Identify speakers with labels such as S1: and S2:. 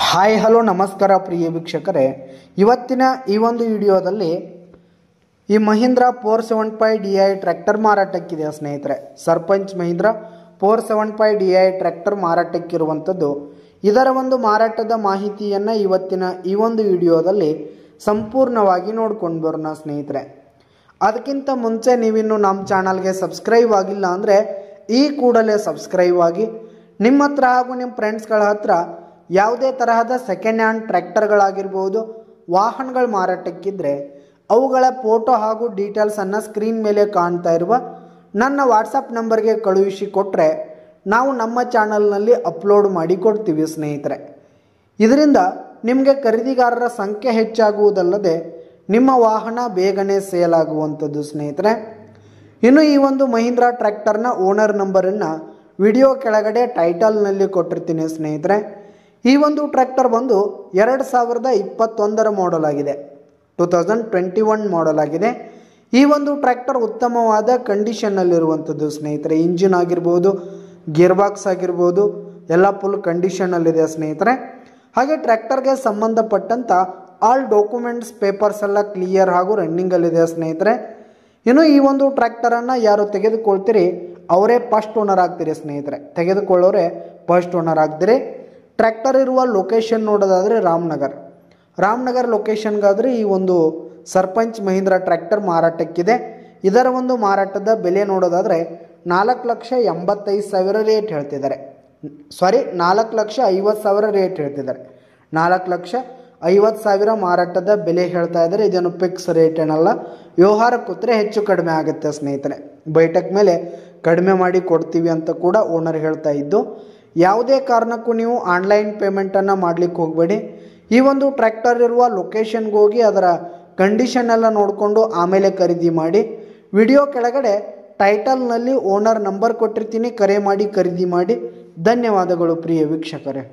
S1: Hi hello ನಮಸ್ಕಾರ ಪ್ರಿಯ ವೀಕ್ಷಕರೇ, ಇವತ್ತಿನ ಈ ಒಂದು ವಿಡಿಯೋದಲ್ಲಿ ಈ ಮಹೀಂದ್ರ 475 DI ಟ್ರ್ಯಾಕ್ಟರ್ ಮಾರಾಟಕ್ಕಿದೆ ಸ್ನೇಹಿತರೆ. ಸರ್ಪಂಚ್ ಮಹೀಂದ್ರ 475 DI ಟ್ರ್ಯಾಕ್ಟರ್ ಮಾರಾಟಕ್ಕಿರುವಂಥದ್ದು. ಇದರ ಒಂದು ಮಾರಾಟದ ಮಾಹಿತಿಯನ್ನು ಇವತ್ತಿನ ಈ ಒಂದು ವಿಡಿಯೋದಲ್ಲಿ ಸಂಪೂರ್ಣವಾಗಿ ನೋಡ್ಕೊಂಡು ಬರೋಣ ಸ್ನೇಹಿತರೆ. ಅದಕ್ಕಿಂತ ಮುಂಚೆ ನೀವಿನ್ನು ನಮ್ಮ ಚಾನಲ್ಗೆ ಸಬ್ಸ್ಕ್ರೈಬ್ ಆಗಿಲ್ಲ ಅಂದರೆ ಈ ಕೂಡಲೇ ಸಬ್ಸ್ಕ್ರೈಬ್ ಆಗಿ, ನಿಮ್ಮ ಹತ್ರ ಹಾಗೂ ನಿಮ್ಮ ಫ್ರೆಂಡ್ಸ್ಗಳ ಹತ್ರ ಯಾವುದೇ ತರಹದ ಸೆಕೆಂಡ್ ಹ್ಯಾಂಡ್ ಟ್ರ್ಯಾಕ್ಟರ್ಗಳಾಗಿರ್ಬೋದು, ವಾಹನಗಳ ಮಾರಾಟಕ್ಕಿದ್ರೆ ಅವುಗಳ ಫೋಟೋ ಹಾಗೂ ಡೀಟೇಲ್ಸನ್ನು ಸ್ಕ್ರೀನ್ ಮೇಲೆ ಕಾಣ್ತಾ ಇರುವ ನನ್ನ ವಾಟ್ಸಪ್ ನಂಬರ್ಗೆ ಕಳುಹಿಸಿ ಕೊಟ್ಟರೆ ನಾವು ನಮ್ಮ ಚಾನಲ್ನಲ್ಲಿ ಅಪ್ಲೋಡ್ ಮಾಡಿ ಕೊಡ್ತೀವಿ ಸ್ನೇಹಿತರೆ. ಇದರಿಂದ ನಿಮಗೆ ಖರೀದಿಗಾರರ ಸಂಖ್ಯೆ ಹೆಚ್ಚಾಗುವುದಲ್ಲದೆ ನಿಮ್ಮ ವಾಹನ ಬೇಗನೆ ಸೇಲ್ ಆಗುವಂಥದ್ದು ಸ್ನೇಹಿತರೆ. ಇನ್ನು ಈ ಒಂದು ಮಹೀಂದ್ರ ಟ್ರ್ಯಾಕ್ಟರ್ನ ಓನರ್ ನಂಬರನ್ನು ವಿಡಿಯೋ ಕೆಳಗಡೆ ಟೈಟಲ್ನಲ್ಲಿ ಕೊಟ್ಟಿರ್ತೀನಿ ಸ್ನೇಹಿತರೆ. ಈ ಒಂದು ಟ್ರ್ಯಾಕ್ಟರ್ ಬಂದು 2021 ಮಾಡೆಲ್ ಆಗಿದೆ, 2021 ಮಾಡೆಲ್ ಆಗಿದೆ. ಈ ಒಂದು ಟ್ರ್ಯಾಕ್ಟರ್ ಉತ್ತಮವಾದ ಕಂಡೀಷನ್ನಲ್ಲಿರುವಂಥದ್ದು ಸ್ನೇಹಿತರೆ. ಇಂಜಿನ್ ಆಗಿರ್ಬೋದು, ಗೇರ್ ಬಾಕ್ಸ್ ಆಗಿರ್ಬೋದು, ಎಲ್ಲ ಫುಲ್ ಕಂಡೀಷನಲ್ಲಿದೆ ಸ್ನೇಹಿತರೆ. ಹಾಗೆ ಟ್ರ್ಯಾಕ್ಟರ್ಗೆ ಸಂಬಂಧಪಟ್ಟಂಥ ಆಲ್ ಡಾಕ್ಯುಮೆಂಟ್ಸ್ ಪೇಪರ್ಸ್ ಎಲ್ಲ ಕ್ಲಿಯರ್ ಹಾಗೂ ರನ್ನಿಂಗಲ್ಲಿದೆ ಸ್ನೇಹಿತರೆ. ಇನ್ನು ಈ ಒಂದು ಟ್ರ್ಯಾಕ್ಟರನ್ನು ಯಾರು ತೆಗೆದುಕೊಳ್ತೀರಿ ಅವರೇ ಫಸ್ಟ್ ಓನರ್ ಆಗ್ತೀರಿ ಸ್ನೇಹಿತರೆ. ತೆಗೆದುಕೊಳ್ಳೋರೆ ಫಸ್ಟ್ ಓನರ್ ಆಗ್ತೀರಿ. ಟ್ರ್ಯಾಕ್ಟರ್ ಇರುವ ಲೊಕೇಶನ್ ನೋಡೋದಾದರೆ ರಾಮನಗರ್ ಲೊಕೇಶನ್ಗಾದರೆ ಈ ಒಂದು ಸರ್ಪಂಚ್ ಮಹೀಂದ್ರ ಟ್ರ್ಯಾಕ್ಟರ್ ಮಾರಾಟಕ್ಕಿದೆ. ಇದರ ಒಂದು ಮಾರಾಟದ ಬೆಲೆ ನೋಡೋದಾದರೆ 4,85,000 ರೇಟ್ ಹೇಳ್ತಿದ್ದಾರೆ. 4,50,000 ರೇಟ್ ಹೇಳ್ತಿದ್ದಾರೆ. 4,50,000 ಮಾರಾಟದ ಬೆಲೆ ಹೇಳ್ತಾ ಇದ್ದಾರೆ. ಇದನ್ನು ಫಿಕ್ಸ್ ರೇಟ್ ಏನಲ್ಲ, ವ್ಯವಹಾರ ಕೂತ್ರೆ ಹೆಚ್ಚು ಕಡಿಮೆ ಆಗುತ್ತೆ ಸ್ನೇಹಿತರೆ. ಬೈಟಕ್ ಮೇಲೆ ಕಡಿಮೆ ಮಾಡಿ ಕೊಡ್ತೀವಿ ಅಂತ ಕೂಡ ಓನರ್ ಹೇಳ್ತಾ ಇದ್ದು. ಯಾವುದೇ ಕಾರಣಕ್ಕೂ ನೀವು ಆನ್ಲೈನ್ ಪೇಮೆಂಟನ್ನು ಮಾಡಲಿಕ್ಕೆ ಹೋಗಬೇಡಿ. ಈ ಒಂದು ಟ್ರ್ಯಾಕ್ಟರ್ ಇರುವ ಲೊಕೇಶನ್ಗೆ ಹೋಗಿ ಅದರ ಕಂಡೀಷನ್ ಎಲ್ಲ ನೋಡಿಕೊಂಡು ಆಮೇಲೆ ಖರೀದಿ ಮಾಡಿ. ವಿಡಿಯೋ ಕೆಳಗಡೆ ಟೈಟಲ್ನಲ್ಲಿ ಓನರ್ ನಂಬರ್ ಕೊಟ್ಟಿರ್ತೀನಿ, ಕರೆ ಮಾಡಿ ಖರೀದಿ ಮಾಡಿ. ಧನ್ಯವಾದಗಳು ಪ್ರಿಯ ವೀಕ್ಷಕರೇ.